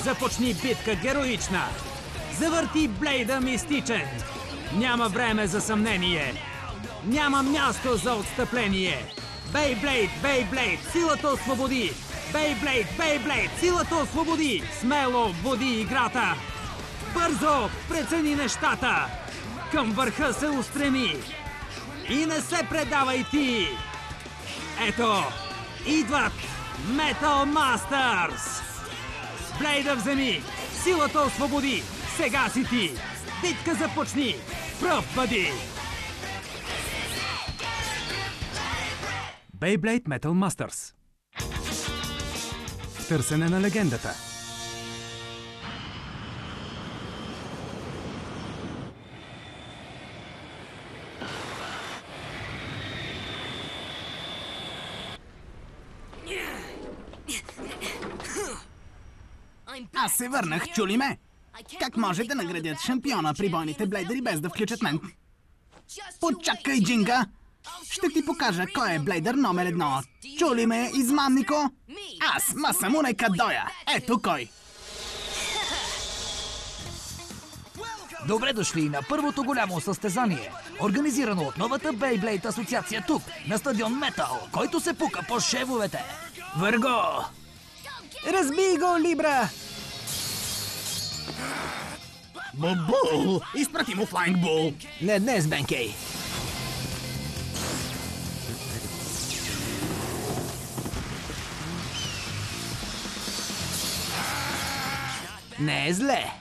Започни битка героична. Завърти блейда мистичен. Няма време за съмнение. Няма място за отстъпление. Бейблейд, Бейблейд, силата освободи! Бейблейд, Бейблейд, силата освободи! Смело води играта! Бързо прецени нещата! Към върха се устреми! И не се предавай ти! Ето, идват Metal Masters! Блейда вземи! Силата освободи! Сега си ти! Битка започни! Пръв бъди! Beyblade Metal Masters. В търсене на легендата. Аз се върнах, чули ме? Как може да наградят шампиона при бойните блейдери без да включат мен? Почакай, Джинга! Ще ти покажа кой е блейдър номер 1. Чули ме, измамнико? Аз, Масамуне Кадоя. Ето кой. Добре дошли на първото голямо състезание, организирано от новата Beyblade асоциация тук, на стадион Метал, който се пука по шевовете. Върго! Разбий го, Либра! Бул! Изпрати му Флайнг Бул! Не днес, Бенкей! Не е зле.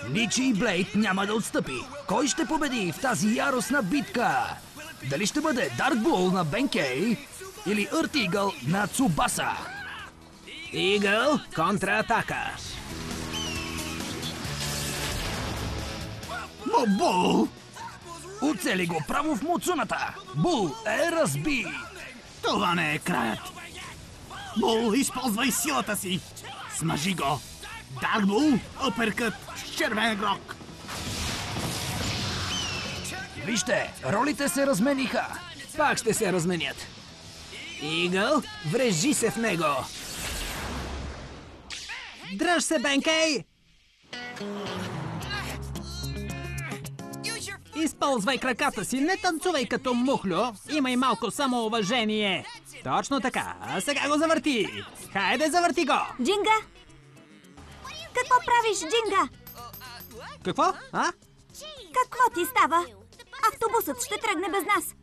Личи и Блейд няма да отстъпи. Кой ще победи в тази яростна битка? Дали ще бъде Дарк Бул на Бенкей или Earth Eagle на Цубаса? Игъл, контратака! Бул! Оцели го право в муцуната. Бул е разбит. Това не е краят. Бул, използвай силата си. Смажи го. Дарк Бул, оперкът с червен грок. Вижте, ролите се размениха. Пак ще се разменят. Игъл, врежи се в него! Дръж се, Бенкей! Използвай краката си, не танцувай като мухлю. Имай малко самоуважение. Точно така, а сега го завърти. Хайде, завърти го! Джинга! Какво правиш, Джинга? Какво? А? Какво ти става? Автобусът ще тръгне без нас.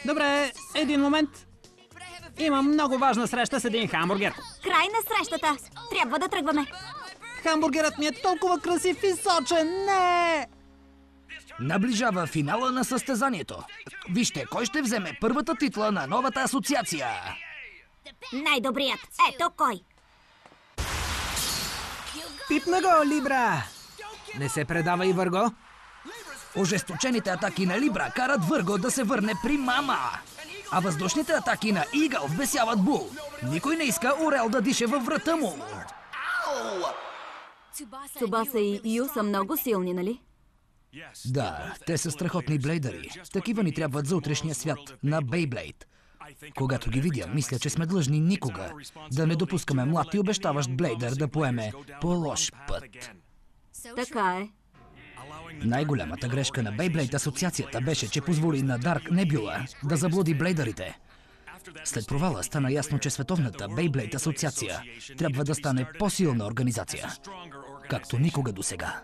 Добре, един момент. Имам много важна среща с един хамбургер. Край на срещата. Трябва да тръгваме. Хамбургерът ми е толкова красив и сочен. Не! Наближава финала на състезанието. Вижте, кой ще вземе първата титла на новата асоциация. Най-добрият. Ето кой. Пипна го, Либра! Не се предавай, Върго. Ожесточените атаки на Либра карат Върго да се върне при мама. А въздушните атаки на Игъл вбесяват Бул. Никой не иска Орел да дише във врата му. Цубаса и Ю са много силни, нали? Да, те са страхотни блейдъри. Такива ни трябват за утрешния свят на Beyblade. Когато ги видя, мисля, че сме длъжни никога да не допускаме млад и обещаващ блейдър да поеме по лош път. Така е. Най-голямата грешка на Beyblade асоциацията беше, че позволи на Дарк Небюла да заблуди блейдърите. След провала стана ясно, че световната Beyblade асоциация трябва да стане по-силна организация, както никога досега.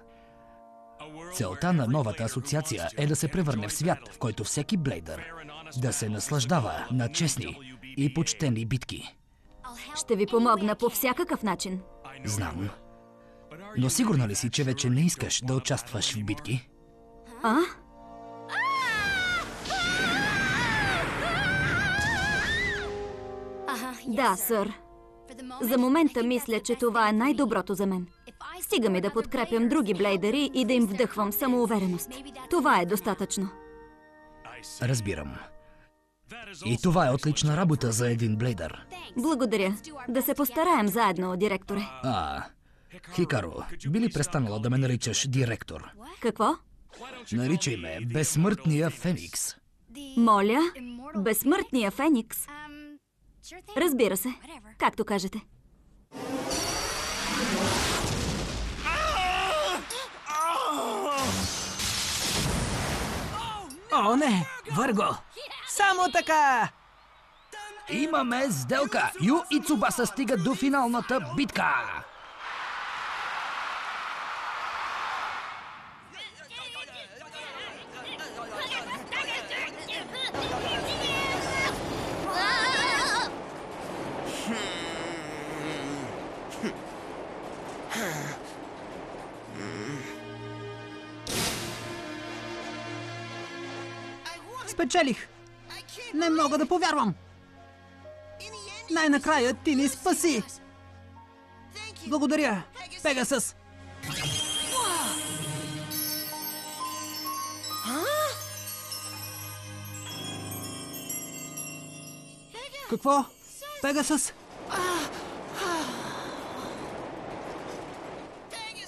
Целта на новата асоциация е да се превърне в свят, в който всеки блейдър да се наслаждава на честни и почтени битки. Ще ви помогна по всякакъв начин. Знам. Но сигурна ли си, че вече не искаш да участваш в битки? А? Да, сър. За момента мисля, че това е най-доброто за мен. Стига ми да подкрепям други блейдери и да им вдъхвам самоувереност. Това е достатъчно. Разбирам. И това е отлична работа за един блейдър. Благодаря. Да се постараем заедно, директоре. Хикаро, би ли престанала да ме наричаш директор? Какво? Наричай ме Безсмъртния Феникс. Моля, Безсмъртния Феникс. Разбира се, както кажете. О, не! Върго! Само така! Имаме сделка! Ю и Цубаса стигат до финалната битка! Спечелих! Не мога да повярвам! Най-накрая ти ни спаси! Благодаря, Пегасъс! Какво? Пегасъс?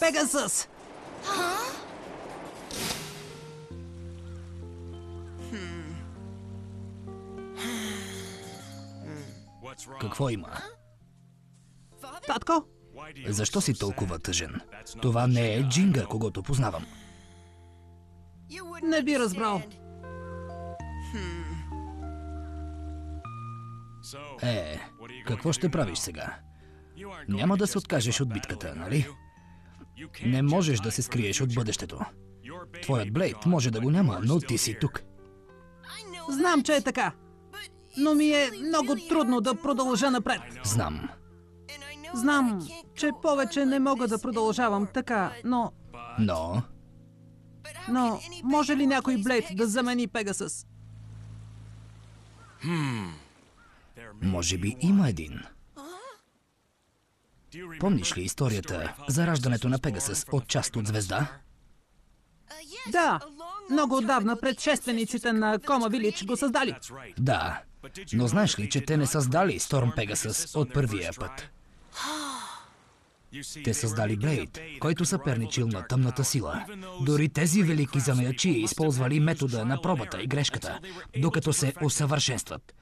Пегасъс! Какво има? Татко? Защо си толкова тъжен? Това не е Джинга, когото познавам. Не би разбрал. Какво ще правиш сега? Няма да се откажеш от битката, нали? Не можеш да се скриеш от бъдещето. Твоят Блейд може да го няма, но ти си тук. Знам, че е така. Но ми е много трудно да продължа напред. Знам. Знам, че повече не мога да продължавам така, но може ли някой Блейд да замени Пегасъс? Може би има един. Помниш ли историята за раждането на Пегасъс от част от звезда? Да, много отдавна предшествениците на Кома Вилидж го създали. Да, но знаеш ли, че те не създали Сторм Пегасъс от първия път? Те създали Блейд, който съперничил на тъмната сила. Дори тези велики занаячи използвали метода на пробата и грешката, докато се усъвършенстват.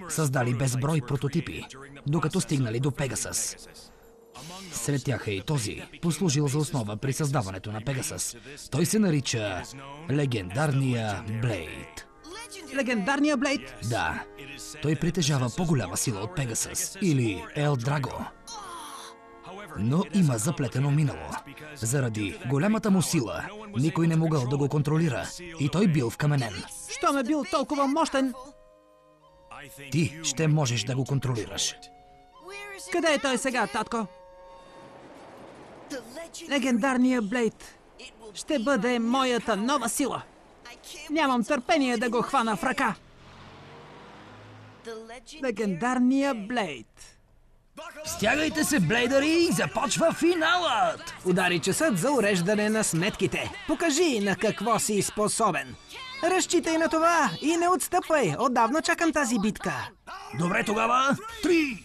Създали безброй прототипи, докато стигнали до Пегасъс. Сред тях е и този, послужил за основа при създаването на Пегасъс. Той се нарича Легендарния Блейд. Легендарния Блейд? Да, той притежава по-голяма сила от Пегасъс или Ел Драго. Но има заплетено минало. Заради голямата му сила, никой не могъл да го контролира и той бил вкаменен. Щом е бил толкова мощен, ти ще можеш да го контролираш. къде е той сега, татко? Легендарният Блейд ще бъде моята нова сила. Нямам търпение да го хвана в ръка. Легендарният Блейд. Стягайте се, блейдари, започва финалът! Удари часът за уреждане на сметките. Покажи на какво си способен. Разчитай на това и не отстъпвай. Отдавна чакам тази битка. Добре тогава. 3,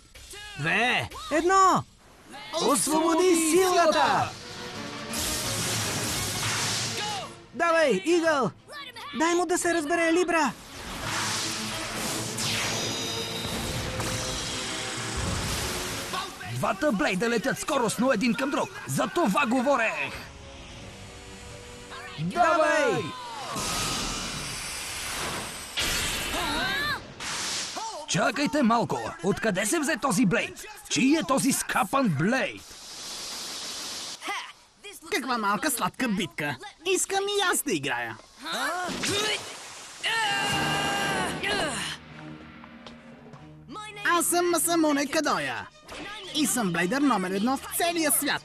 2, 1. Освободи силата! Давай, Игъл! Дай му да се разбере, Либра! Двата блейда летят скоростно един към друг. За това говорех! Давай! Чакайте малко! Откъде се взе този блейд? Чий е този скапан блейд? Каква малка сладка битка. Искам и аз да играя. Аз съм Масамуне Кадоя. И съм блейдър номер 1 в целия свят.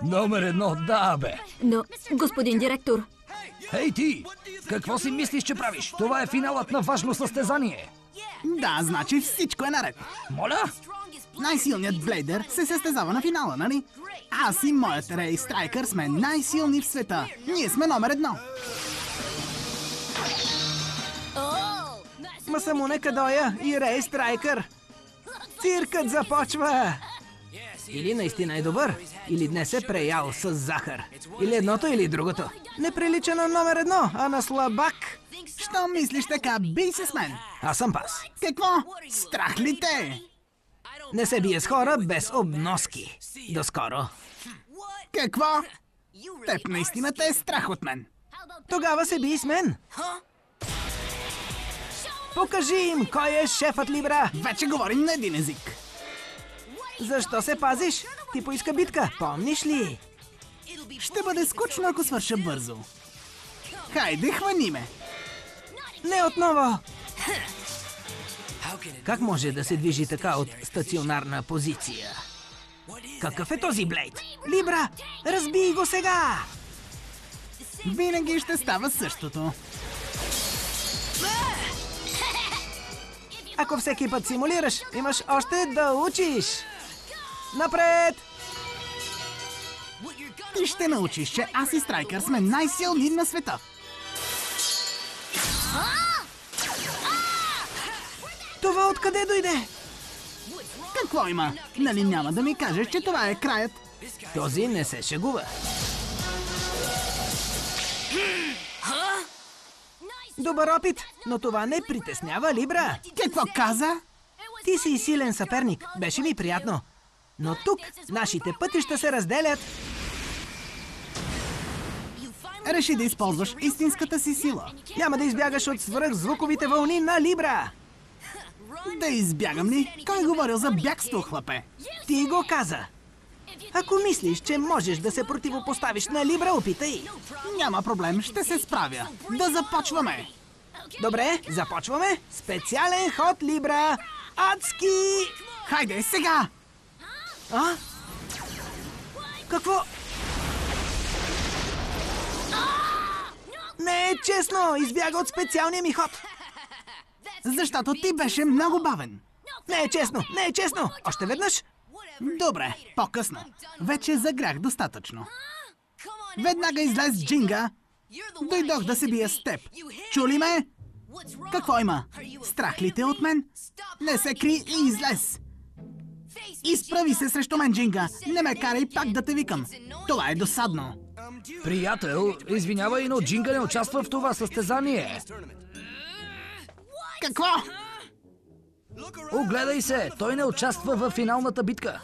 Номер 1, да, бе! Но, господин директор, Ей ти! Какво си мислиш, че правиш? Това е финалът на важно състезание! Да, значи всичко е наред. Моля? Най-силният блейдър се състезава на финала, нали? Аз и моят Рей Страйкър сме най-силни в света. Ние сме номер 1. Масамуне Кадоя и Рей Страйкър. Циркът започва! Или наистина е добър, или днес е преял с захар. Или едното, или другото. Не прилича на номер 1, а на слабак. Що мислиш така? Бий се с мен. Аз съм пас. Какво? Страх ли те? Не се бие с хора без обноски. Доскоро. Какво? Теб наистина те е страх от мен. Тогава се би с мен. Покажи им кой е шефът, Либра. Вече говорим на един език. Защо се пазиш? Ти поиска битка, помниш ли? Ще бъде скучно, ако свърша бързо. Хайде, хвани ме. Не отново! Как може да се движи така от стационарна позиция? Какъв е този Блейд? Либра, разбий го сега! Винаги ще става същото. Ако всеки път симулираш, имаш още да учиш! Напред! Ти ще научиш, че аз и Страйкър сме най-силни на света. Това откъде дойде? Какво има? Нали няма да ми кажеш, че това е краят? Този не се шегува. Добър опит, но това не притеснява Либра. Какво каза? Ти си силен съперник, беше ми приятно. Но тук нашите пътища се разделят. Реши да използваш истинската си сила. Няма да избягаш от свръхзвуковите вълни на Либра. Да избягам ли? Кой е говорил за бягство, хлапе? Ти го каза. Ако мислиш, че можеш да се противопоставиш на Либра, опитай. Няма проблем, ще се справя. Да започваме! Добре, започваме. Специален ход, Либра. Адски! Хайде, сега! А? Какво? Не е честно! Избяга от специалния ми ход. Защото ти беше много бавен. Не е честно! Не е честно! Още веднъж? Добре, по-късно. Вече загрях достатъчно. Веднага излез Джинга. Дойдох да се бия с теб. Чули ме? Какво има? Страх ли те от мен? Не се кри и излез. Изправи се срещу мен, Джинга. Не ме карай пак да те викам. Това е досадно. Приятел, извинявай, но Джинга не участва в това състезание. Какво? Огледай се, той не участва в финалната битка.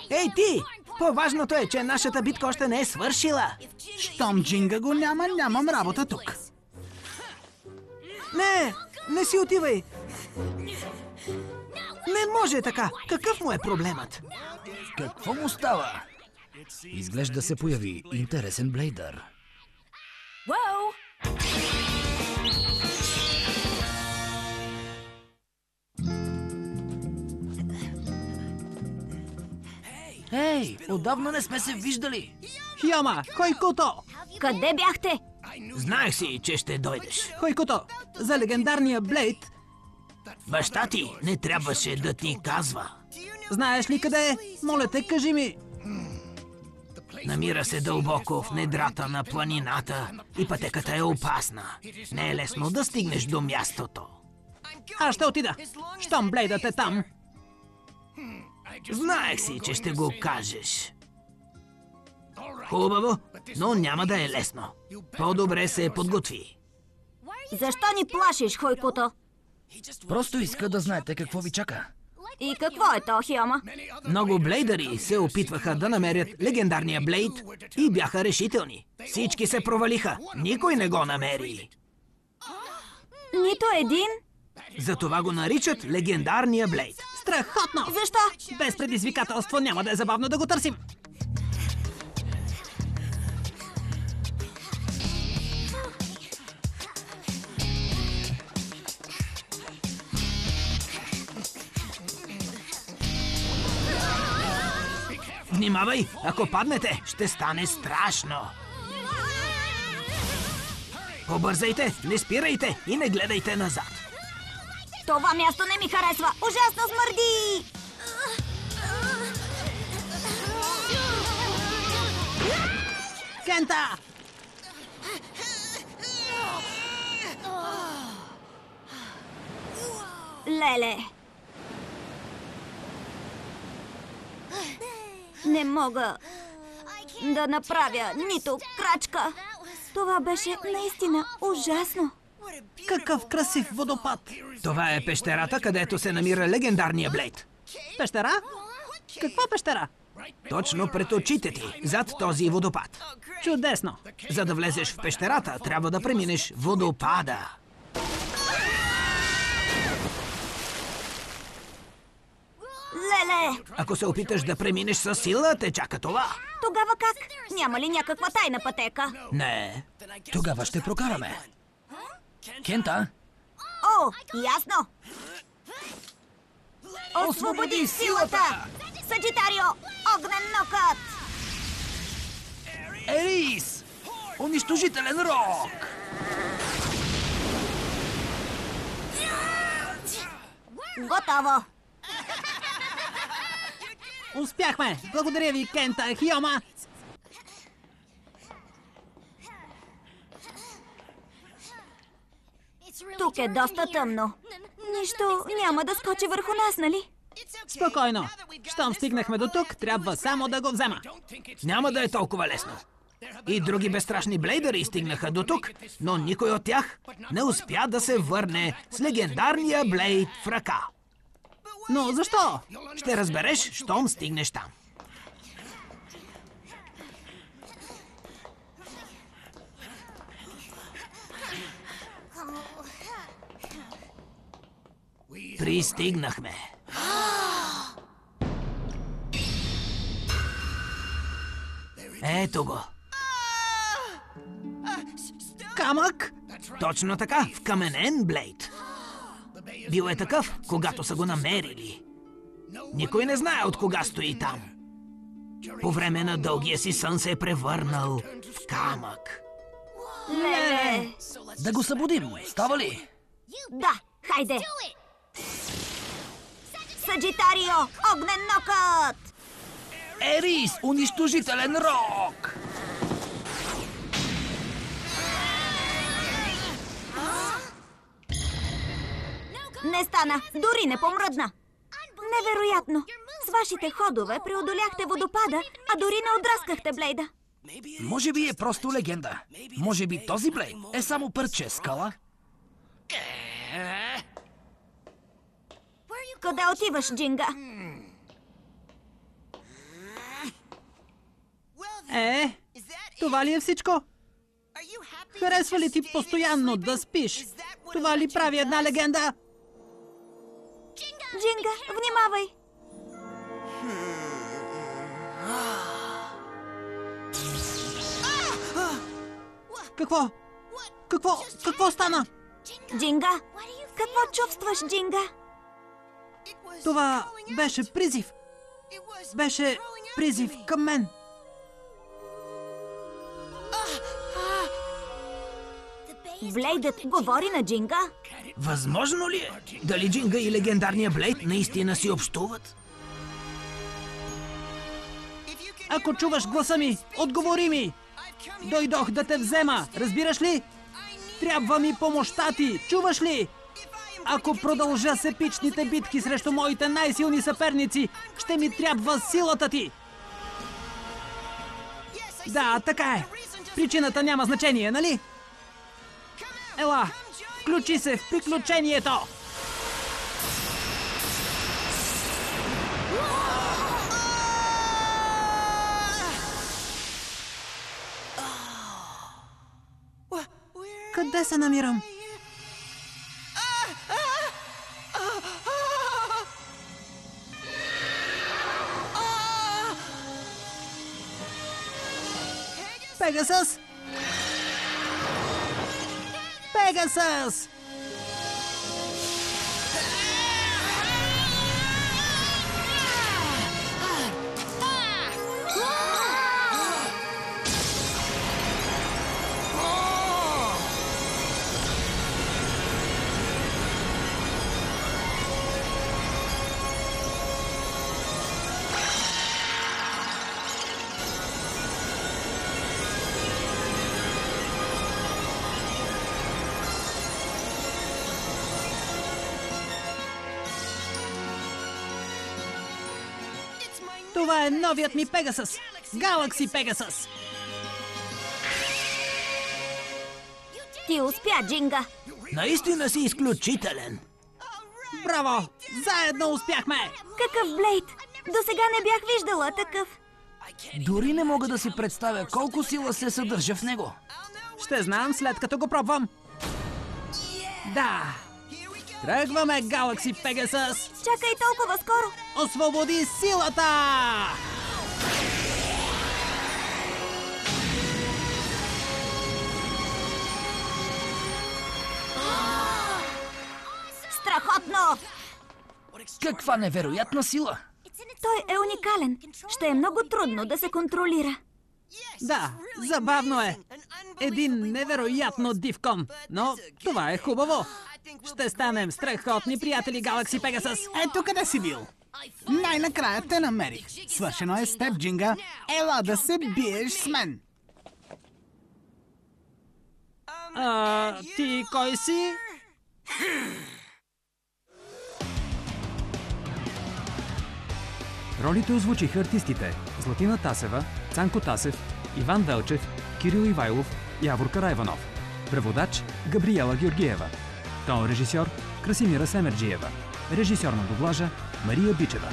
Ей ти! По-важното е, че нашата битка още не е свършила. Щом Джинга го няма, нямам работа тук. Не! Не си отивай! Не може така! Какъв му е проблемът? Какво му става? Изглежда се появи интересен блейдър. Ей, отдавна не сме се виждали. Хиома, Хойкуто! Къде бяхте? Знаех си, че ще дойдеш. Хойкуто, за легендарния Блейд. Баща ти не трябваше да ти казва. Знаеш ли къде е? Моля те, кажи ми. Намира се дълбоко в недрата на планината и пътеката е опасна. Не е лесно да стигнеш до мястото. Аз ще отида. Щом Блейдът е там. Знаех си, че ще го кажеш. Хубаво, но няма да е лесно. По-добре се подготви. Защо ни плашиш, Хойкуто? Просто иска да знаете какво ви чака. И какво е то, Хиома? Много блейдъри се опитваха да намерят легендарния Блейд и бяха решителни. Всички се провалиха. Никой не го намери. Нито един? Затова го наричат легендарния Блейд. Страхотно! Защо? Без предизвикателство няма да е забавно да го търсим. Внимавай, ако паднете, ще стане страшно. Побързайте, не спирайте и не гледайте назад. Това място не ми харесва. Ужасно смърди! Кента! Леле! Не мога да направя нито крачка. Това беше наистина ужасно. Какъв красив водопад! Това е пещерата, където се намира легендарния Блейд. Пещера? Каква пещера? Точно пред очите ти, зад този водопад. Чудесно! За да влезеш в пещерата, трябва да преминеш водопада. Леле! Ако се опиташ да преминеш със сила, те чака това. Тогава как? Няма ли някаква тайна пътека? Не. Тогава ще прокараме. Кента, О, ясно! Освободи силата! Саджитарио, огнен нокът! Ерис! Унищожителен рок! Готово! Успяхме! Благодаря ви, Кента, Хиома! Тук е доста тъмно. Нищо няма да скочи върху нас, нали? Спокойно! Щом стигнахме до тук, трябва само да го взема. Няма да е толкова лесно. И други безстрашни блейдъри стигнаха до тук, но никой от тях не успя да се върне с легендарния блейд в ръка. Но защо? Ще разбереш, щом стигнеш там. Пристигнахме. Ето го. Камък? Точно така, вкаменен блейд. Бил е такъв, когато са го намерили. Никой не знае от кога стои там. По време на дългия си сън се е превърнал в камък. Леле! Да го събудим, става ли? Да, хайде! Саджитарио, огнен нокът! Ерис, унищожителен рок! Не стана, дори не помръдна. Невероятно! С вашите ходове преодоляхте водопада, а дори не отраскахте блейда. Може би е просто легенда. Може би този блейд е само парче скала. Къде отиваш, Джинга? Това ли е всичко? Харесва ли ти постоянно да спиш? Това ли прави една легенда? Джинга, внимавай! Какво стана? Джинга, какво чувстваш, Джинга? Това беше призив. Беше призив към мен. Блейдът говори на Джинга? Възможно ли е? Дали Джинга и легендарния блейд наистина си общуват? Ако чуваш гласа ми, отговори ми! Дойдох да те взема, разбираш ли? Трябва ми помощта ти, чуваш ли? Ако продължа с епичните битки срещу моите най-силни съперници, ще ми трябва силата ти! Да, така е. Причината няма значение, нали? Ела, включи се в приключението! Къде се намирам? Пегасъс! Пегасъс! Това е новият ми Пегасъс! Галакси Пегасъс! Ти успя, Джинга! Наистина си изключителен. Браво! Заедно успяхме! Какъв блейд? До сега не бях виждала такъв. Дори не мога да си представя колко сила се съдържа в него. Ще знам след като го пробвам. Да! Тръгваме, Galaxy Pegasus! Чакай толкова скоро. Освободи силата! Страхотно! Каква невероятна сила! Той е уникален. Ще е много трудно да се контролира. Да, забавно е. Един невероятно див кон. Но това е хубаво. Ще станем страхотни приятели, Galaxy Pegasus. Ето къде си бил. Най-накрая те намерих. Свършено е с теб, Джинга. Ела да се биеш с мен. Ти кой си? Ролите озвучиха артистите Златина Тасева, Цанко Тасев, Иван Велчев, Кирил Ивайлов, Явор Карайванов. Преводач Габриела Георгиева. Тон режисьор Красимира Семерджиева. Режисьор на дублажа Мария Бичева.